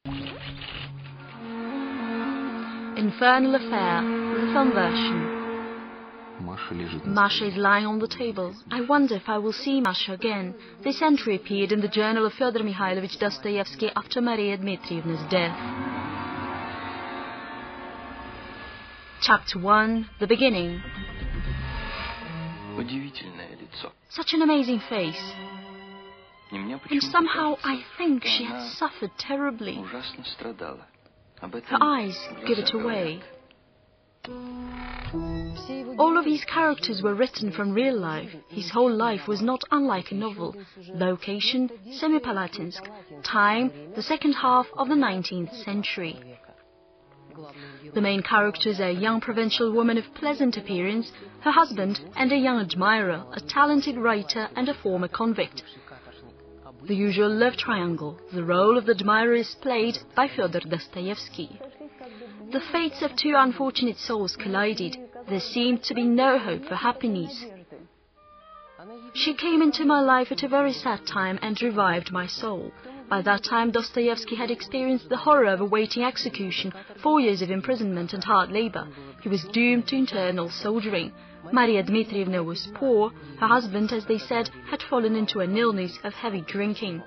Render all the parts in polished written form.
Infernal Affair, the film version. Masha is lying on the table. I wonder if I will see Masha again. This entry appeared in the journal of Fyodor Mikhailovich Dostoyevsky after Maria Dmitrievna's death. Chapter 1. The Beginning. Such an amazing face. And somehow I think she had suffered terribly. Her eyes give it away. All of his characters were written from real life. His whole life was not unlike a novel. Location, Saint-Petersburg. Time, the second half of the 19th century. The main characters are a young provincial woman of pleasant appearance, her husband, and a young admirer, a talented writer and a former convict. The usual love triangle. The role of the admirer is played by Fyodor Dostoyevsky. The fates of two unfortunate souls collided. There seemed to be no hope for happiness. She came into my life at a very sad time and revived my soul. By that time, Dostoyevsky had experienced the horror of awaiting execution, 4 years of imprisonment and hard labor. He was doomed to eternal soldiering. Maria Dmitrievna was poor. Her husband, as they said, had fallen into an illness of heavy drinking.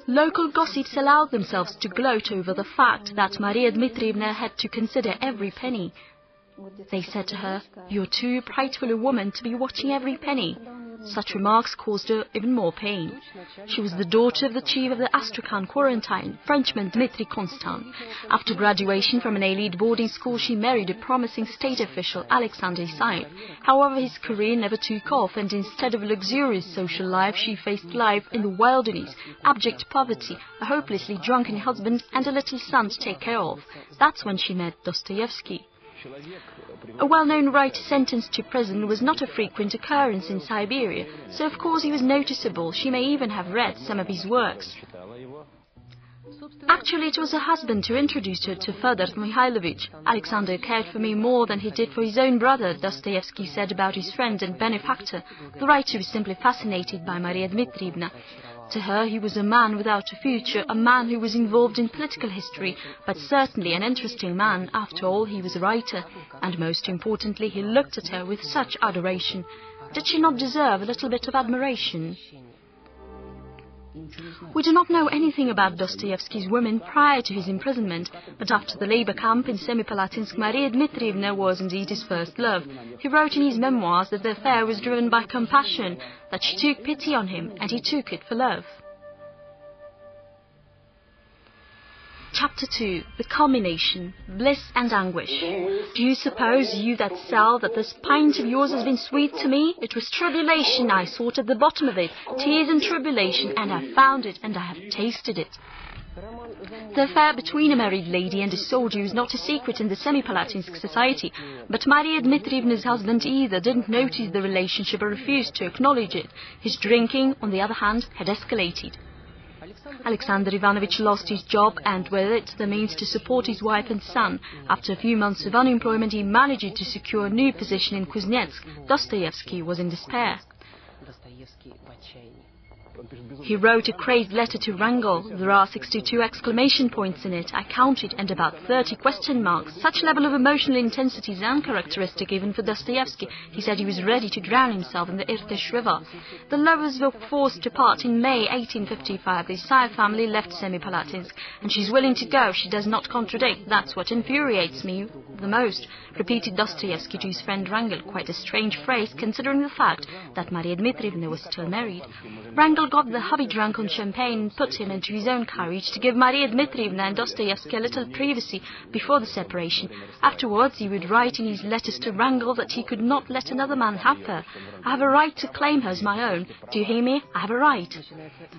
Local gossips allowed themselves to gloat over the fact that Maria Dmitrievna had to consider every penny. They said to her, "You're too prideful a woman to be watching every penny." Such remarks caused her even more pain. She was the daughter of the chief of the Astrakhan quarantine, Frenchman Dmitri Constant. After graduation from an elite boarding school, she married a promising state official, Alexander Isaev. However, his career never took off, and instead of a luxurious social life, she faced life in the wilderness, abject poverty, a hopelessly drunken husband, and a little son to take care of. That's when she met Dostoyevsky. A well-known writer sentenced to prison was not a frequent occurrence in Siberia, so of course he was noticeable. She may even have read some of his works. Actually, it was her husband who introduced her to Fyodor Mikhailovich. Alexander cared for me more than he did for his own brother, Dostoyevsky said about his friend and benefactor. The writer was simply fascinated by Maria Dmitrievna. To her, he was a man without a future, a man who was involved in political history, but certainly an interesting man. After all, he was a writer, and most importantly, he looked at her with such adoration. Did she not deserve a little bit of admiration? We do not know anything about Dostoyevsky's women prior to his imprisonment, but after the labor camp in Saint-Petersburg, Maria Dmitrievna was indeed his first love. He wrote in his memoirs that the affair was driven by compassion, that she took pity on him, and he took it for love. Chapter 2. The Culmination. Bliss and Anguish. Do you suppose, you that sell, that this pint of yours has been sweet to me? It was tribulation I sought at the bottom of it, tears and tribulation, and I found it, and I have tasted it. The affair between a married lady and a soldier is not a secret in the Saint-Petersburg society, but Maria Dmitrievna's husband either didn't notice the relationship or refused to acknowledge it. His drinking, on the other hand, had escalated. Alexander Ivanovich lost his job and with it the means to support his wife and son. After a few months of unemployment, he managed to secure a new position in Kuznechniy. Dostoyevsky was in despair. He wrote a crazed letter to Wrangel. There are 62 exclamation points in it, I counted, and about 30 question marks. Such level of emotional intensity is uncharacteristic even for Dostoyevsky. He said he was ready to drown himself in the Irtysh River. The lovers were forced to part in May 1855. The Isaev family left Saint-Petersburg, and she's willing to go. She does not contradict. That's what infuriates me the most, repeated Dostoyevsky to his friend Wrangel. Quite a strange phrase, considering the fact that Maria Dmitrievna was still married. Wrangel got the hubby drunk on champagne and put him into his own carriage to give Maria Dmitrievna and Dostoyevsky a little privacy before the separation. Afterwards, he would write in his letters to Wrangel that he could not let another man have her. I have a right to claim her as my own. Do you hear me? I have a right.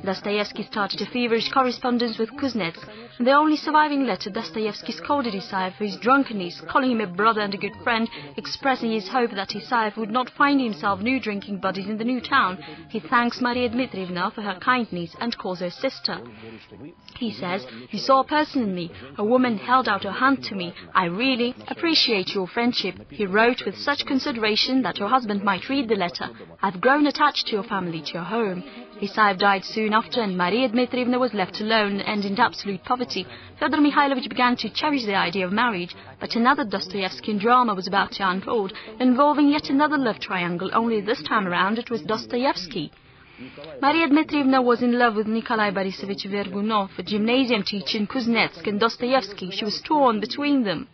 Dostoyevsky started a feverish correspondence with Kuznets. In the only surviving letter, Dostoyevsky scolded Isaev for his drunkenness, calling him a brother and a good friend, expressing his hope that Isaev would not find himself new drinking buddies in the new town. He thanks Maria Dmitrievna Dmitrievna for her kindness and calls her sister. He says, "You saw a person in me. A woman held out her hand to me. I really appreciate your friendship." He wrote with such consideration that her husband might read the letter. "I've grown attached to your family, to your home." His wife died soon after, and Maria Dmitrievna was left alone and in absolute poverty. Fyodor Mikhailovich began to cherish the idea of marriage, but another Dostoyevskian drama was about to unfold, involving yet another love triangle, only this time around it was Dostoyevsky. Maria Dmitrievna was in love with Nikolai Borisovich Vergunov, a gymnasium teacher in Kuznetsk, and Dostoyevsky. She was torn between them.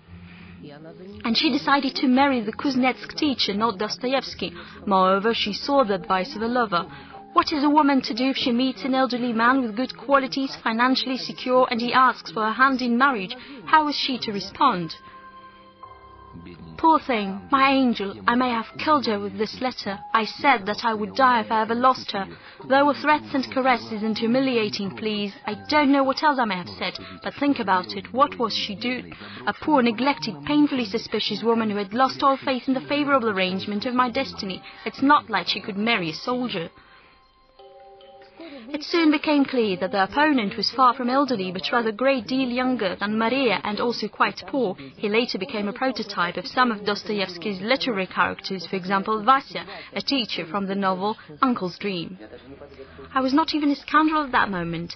And she decided to marry the Kuznetsk teacher, not Dostoyevsky. Moreover, she saw the advice of a lover. What is a woman to do if she meets an elderly man with good qualities, financially secure, and he asks for her hand in marriage? How is she to respond? Poor thing, my angel, I may have killed her with this letter. I said that I would die if I ever lost her. There were threats and caresses and humiliating pleas. I don't know what else I may have said, but think about it. What was she doing? A poor, neglected, painfully suspicious woman who had lost all faith in the favourable arrangement of my destiny. It's not like she could marry a soldier. It soon became clear that the opponent was far from elderly, but rather a great deal younger than Maria, and also quite poor. He later became a prototype of some of Dostoyevsky's literary characters, for example, Vasya, a teacher from the novel Uncle's Dream. I was not even a scoundrel at that moment.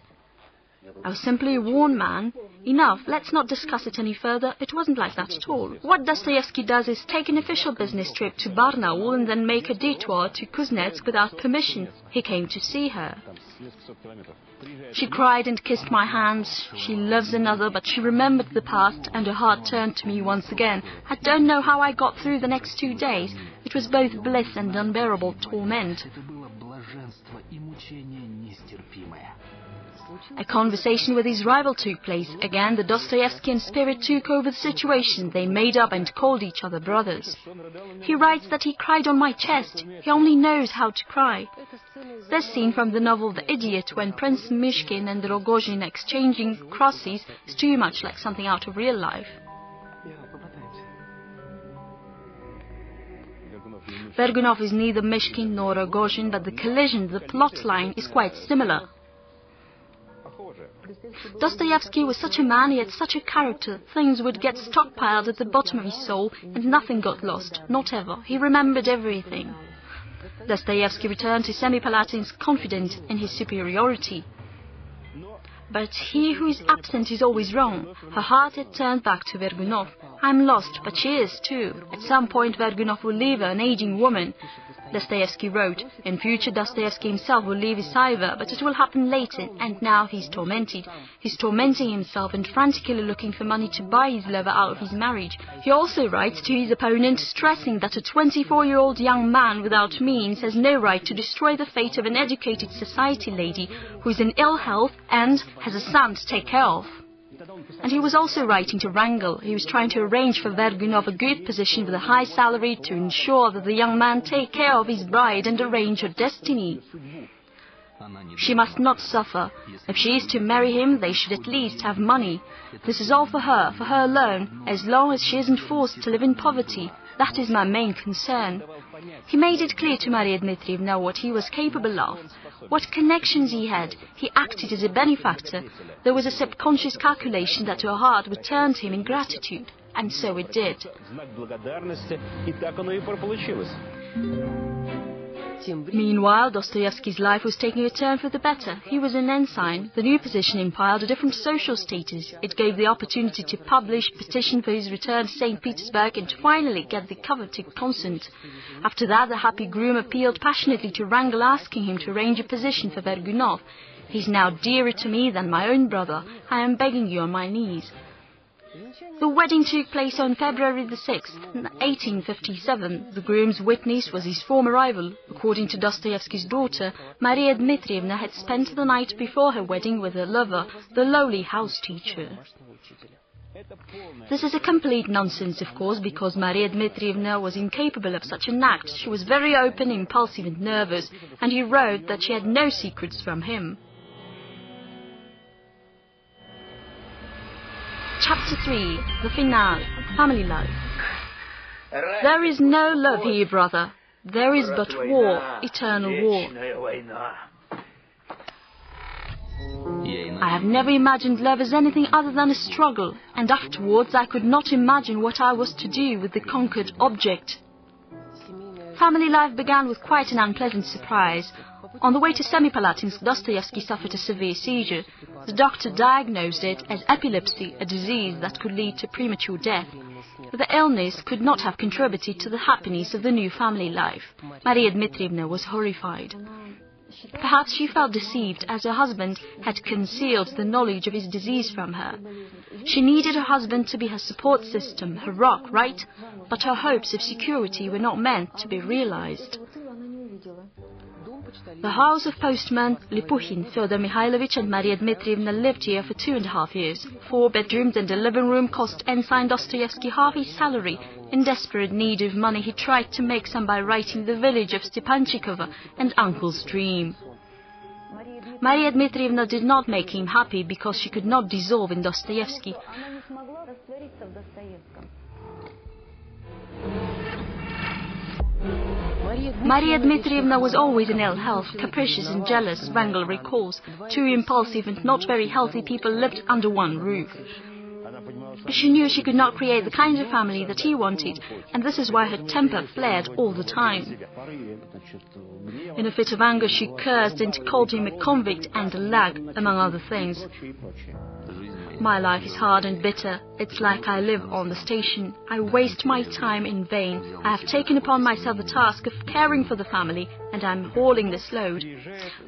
I was simply a worn man. Enough, let's not discuss it any further. It wasn't like that at all. What Dostoyevsky does is take an official business trip to Barnaul and then make a detour to Kuznetsk without permission. He came to see her. She cried and kissed my hands. She loves another, but she remembered the past, and her heart turned to me once again. I don't know how I got through the next 2 days. It was both bliss and unbearable torment. A conversation with his rival took place. Again, the Dostoyevskian spirit took over the situation. They made up and called each other brothers. He writes that he cried on my chest. He only knows how to cry. This scene from the novel The Idiot, when Prince Myshkin and Rogozhin exchanging crosses, is too much like something out of real life. Vergunov is neither Myshkin nor Rogozhin, but the collision, the plot line, is quite similar. Dostoyevsky was such a man, he had such a character. Things would get stockpiled at the bottom of his soul, and nothing got lost, not ever. He remembered everything. Dostoyevsky returned to Semipalatinsk confident in his superiority. But he who is absent is always wrong. Her heart had turned back to Vergunov. I'm lost, but she is too. At some point Vergunov will leave her, an aging woman. Dostoyevsky wrote, in future Dostoyevsky himself will leave his Saiva, but it will happen later, and now he's tormented. He's tormenting himself and frantically looking for money to buy his lover out of his marriage. He also writes to his opponent, stressing that a 24-year-old young man without means has no right to destroy the fate of an educated society lady who is in ill health and has a son to take care of. And he was also writing to Wrangel. He was trying to arrange for Vergunov a good position with a high salary to ensure that the young man take care of his bride and arrange her destiny. She must not suffer. If she is to marry him, they should at least have money. This is all for her alone, as long as she isn't forced to live in poverty. That is my main concern. He made it clear to Maria Dmitrievna what he was capable of, what connections he had. He acted as a benefactor. There was a subconscious calculation that her heart would turn to him in gratitude, and so it did. Meanwhile, Dostoyevsky's life was taking a turn for the better. He was an ensign. The new position implied a different social status. It gave the opportunity to publish, petition for his return to Saint-Petersburg, and to finally get the coveted consent. After that, the happy groom appealed passionately to Wrangel, asking him to arrange a position for Vergunov. He's now dearer to me than my own brother. I am begging you on my knees. The wedding took place on February the 6th, 1857. The groom's witness was his former rival. According to Dostoyevsky's daughter, Maria Dmitrievna had spent the night before her wedding with her lover, the lowly house teacher. This is a complete nonsense, of course, because Maria Dmitrievna was incapable of such an act. She was very open, impulsive and nervous, and he wrote that she had no secrets from him. Chapter 3. The Finale. Family Life. There is no love here, brother. There is but war, eternal war. I have never imagined love as anything other than a struggle, and afterwards I could not imagine what I was to do with the conquered object. Family life began with quite an unpleasant surprise. On the way to Semipalatinsk, Dostoyevsky suffered a severe seizure. The doctor diagnosed it as epilepsy, a disease that could lead to premature death. The illness could not have contributed to the happiness of the new family life. Maria Dmitrievna was horrified. Perhaps she felt deceived, as her husband had concealed the knowledge of his disease from her. She needed her husband to be her support system, her rock, right? But her hopes of security were not meant to be realized. The house of postman Lipuhin, Fyodor Mikhailovich and Maria Dmitrievna lived here for 2.5 years. 4 bedrooms and a living room cost Ensign Dostoyevsky half his salary. In desperate need of money, he tried to make some by writing The Village of Stepanchikova and Uncle's Dream. Maria Dmitrievna did not make him happy because she could not dissolve in Dostoyevsky. Maria Dmitrievna was always in ill health, capricious and jealous, Wrangel recalls. 2 impulsive and not very healthy people lived under one roof. She knew she could not create the kind of family that he wanted, and this is why her temper flared all the time. In a fit of anger, she cursed and called him a convict and a lag, among other things. My life is hard and bitter. It's like I live on the station. I waste my time in vain. I have taken upon myself the task of caring for the family, and I'm hauling this load.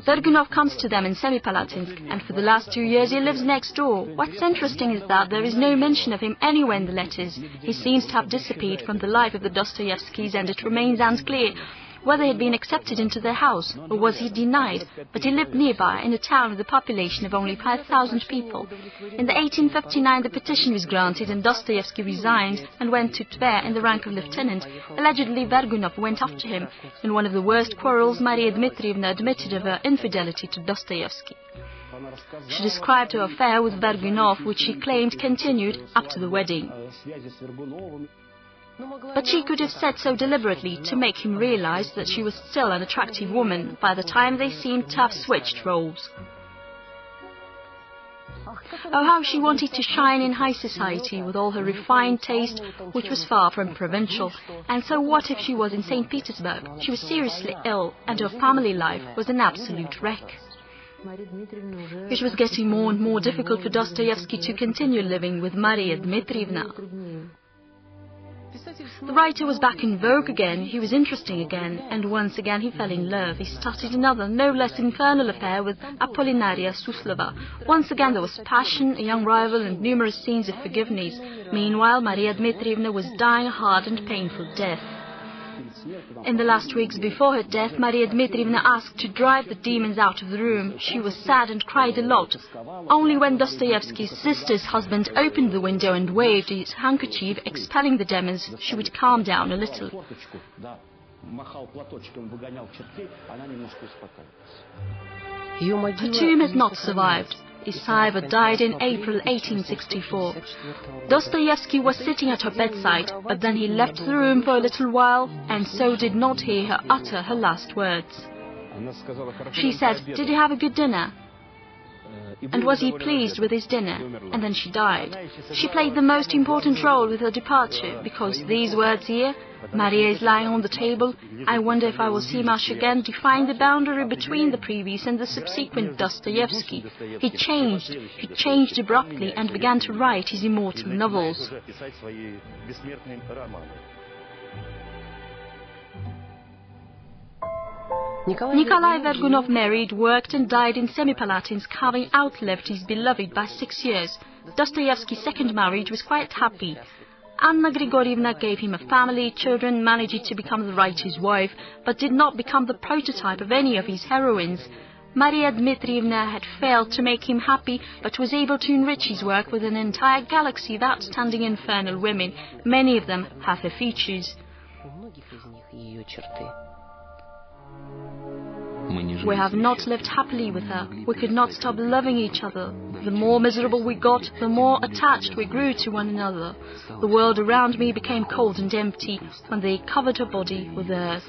Vergunov comes to them in Semipalatinsk, and for the last 2 years he lives next door. What's interesting is that there is no mention of him anywhere in the letters. He seems to have disappeared from the life of the Dostoyevskys, and it remains unclear whether he had been accepted into their house, or was he denied, but he lived nearby in a town with a population of only 5,000 people. In the 1859 the petition was granted and Dostoyevsky resigned and went to Tver in the rank of lieutenant. Allegedly Vergunov went after him. In one of the worst quarrels, Maria Dmitrievna admitted of her infidelity to Dostoyevsky. She described her affair with Vergunov, which she claimed continued up to the wedding. But she could have said so deliberately to make him realize that she was still an attractive woman by the time they seemed to have switched roles. Oh, how she wanted to shine in high society with all her refined taste, which was far from provincial. And so what if she was in Saint-Petersburg? She was seriously ill, and her family life was an absolute wreck. It was getting more and more difficult for Dostoyevsky to continue living with Maria Dmitrievna. The writer was back in vogue again, he was interesting again, and once again he fell in love. He started another, no less infernal affair with Apollinaria Suslova. Once again there was passion, a young rival, and numerous scenes of forgiveness. Meanwhile, Maria Dmitrievna was dying a hard and painful death. In the last weeks before her death, Maria Dmitrievna asked to drive the demons out of the room. She was sad and cried a lot. Only when Dostoyevsky's sister's husband opened the window and waved his handkerchief, expelling the demons, she would calm down a little. Her tomb has not survived. Isaiva died in April 1864. Dostoyevsky was sitting at her bedside, but then he left the room for a little while, and so did not hear her utter her last words. She said, "Did he have a good dinner? And was he pleased with his dinner?" And then she died. She played the most important role with her departure, because these words here, "Maria is lying on the table. I wonder if I will see Masha again," define the boundary between the previous and the subsequent Dostoyevsky. He changed abruptly and began to write his immortal novels. Nikolai Vergunov married, worked and died in Semipalatinsk, having outlived his beloved by 6 years. Dostoyevsky's second marriage was quite happy. Anna Grigorievna gave him a family, children, managed to become the writer's wife, but did not become the prototype of any of his heroines. Maria Dmitrievna had failed to make him happy, but was able to enrich his work with an entire galaxy of outstanding infernal women. Many of them have her features. We have not lived happily with her. We could not stop loving each other. The more miserable we got, the more attached we grew to one another. The world around me became cold and empty when they covered her body with earth.